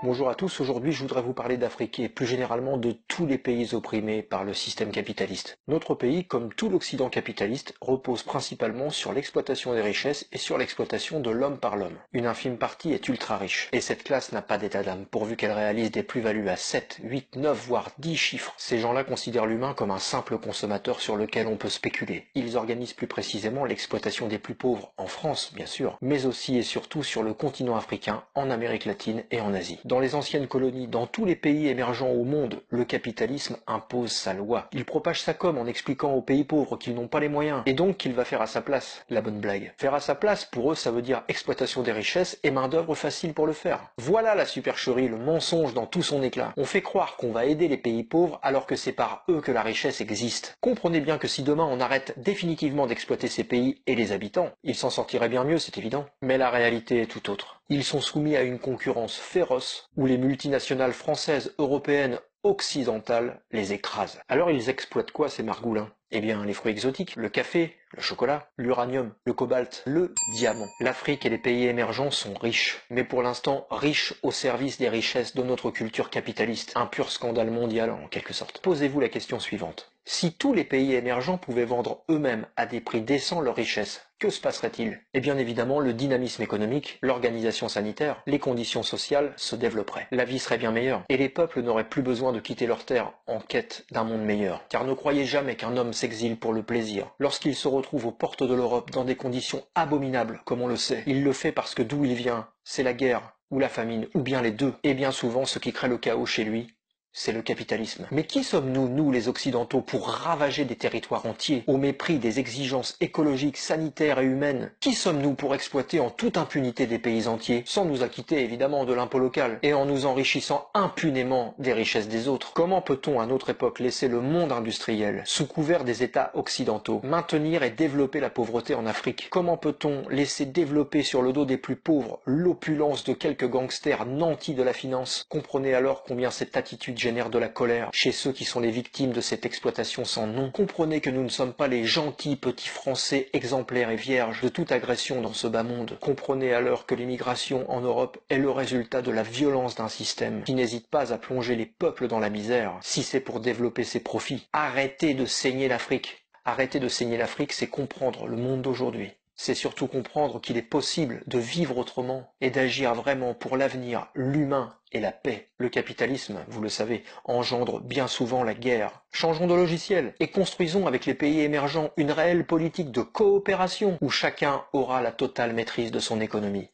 Bonjour à tous, aujourd'hui je voudrais vous parler d'Afrique et plus généralement de tous les pays opprimés par le système capitaliste. Notre pays, comme tout l'Occident capitaliste, repose principalement sur l'exploitation des richesses et sur l'exploitation de l'homme par l'homme. Une infime partie est ultra riche, et cette classe n'a pas d'état d'âme, pourvu qu'elle réalise des plus-values à 7, 8, 9, voire 10 chiffres. Ces gens-là considèrent l'humain comme un simple consommateur sur lequel on peut spéculer. Ils organisent plus précisément l'exploitation des plus pauvres, en France bien sûr, mais aussi et surtout sur le continent africain, en Amérique latine et en Asie. Dans les anciennes colonies, dans tous les pays émergents au monde, le capitalisme impose sa loi. Il propage sa com en expliquant aux pays pauvres qu'ils n'ont pas les moyens, et donc qu'il va faire à sa place. La bonne blague. Faire à sa place, pour eux, ça veut dire exploitation des richesses et main-d'œuvre facile pour le faire. Voilà la supercherie, le mensonge dans tout son éclat. On fait croire qu'on va aider les pays pauvres alors que c'est par eux que la richesse existe. Comprenez bien que si demain on arrête définitivement d'exploiter ces pays et les habitants, ils s'en sortiraient bien mieux, c'est évident. Mais la réalité est tout autre. Ils sont soumis à une concurrence féroce où les multinationales françaises, européennes, occidentales les écrasent. Alors ils exploitent quoi ces margoulins? Eh bien les fruits exotiques, le café, le chocolat, l'uranium, le cobalt, le diamant. L'Afrique et les pays émergents sont riches, mais pour l'instant riches au service des richesses de notre culture capitaliste. Un pur scandale mondial en quelque sorte. Posez-vous la question suivante. Si tous les pays émergents pouvaient vendre eux-mêmes à des prix décents leurs richesses, que se passerait-il? Eh bien évidemment, le dynamisme économique, l'organisation sanitaire, les conditions sociales se développeraient. La vie serait bien meilleure, et les peuples n'auraient plus besoin de quitter leurs terres en quête d'un monde meilleur. Car ne croyez jamais qu'un homme s'exile pour le plaisir. Lorsqu'il se retrouve aux portes de l'Europe dans des conditions abominables, comme on le sait, il le fait parce que d'où il vient, c'est la guerre, ou la famine, ou bien les deux. Et bien souvent, ce qui crée le chaos chez lui, c'est le capitalisme. Mais qui sommes-nous, nous les Occidentaux, pour ravager des territoires entiers, au mépris des exigences écologiques, sanitaires et humaines? Qui sommes-nous pour exploiter en toute impunité des pays entiers, sans nous acquitter évidemment de l'impôt local, et en nous enrichissant impunément des richesses des autres? Comment peut-on à notre époque laisser le monde industriel, sous couvert des États occidentaux, maintenir et développer la pauvreté en Afrique? Comment peut-on laisser développer sur le dos des plus pauvres l'opulence de quelques gangsters nantis de la finance? Comprenez alors combien cette attitude génère de la colère chez ceux qui sont les victimes de cette exploitation sans nom. Comprenez que nous ne sommes pas les gentils petits Français exemplaires et vierges de toute agression dans ce bas monde. Comprenez alors que l'immigration en Europe est le résultat de la violence d'un système qui n'hésite pas à plonger les peuples dans la misère, si c'est pour développer ses profits. Arrêtez de saigner l'Afrique. Arrêter de saigner l'Afrique, c'est comprendre le monde d'aujourd'hui. C'est surtout comprendre qu'il est possible de vivre autrement et d'agir vraiment pour l'avenir, l'humain et la paix. Le capitalisme, vous le savez, engendre bien souvent la guerre. Changeons de logiciel et construisons avec les pays émergents une réelle politique de coopération où chacun aura la totale maîtrise de son économie.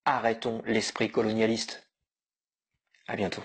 Arrêtons l'esprit colonialiste. À bientôt.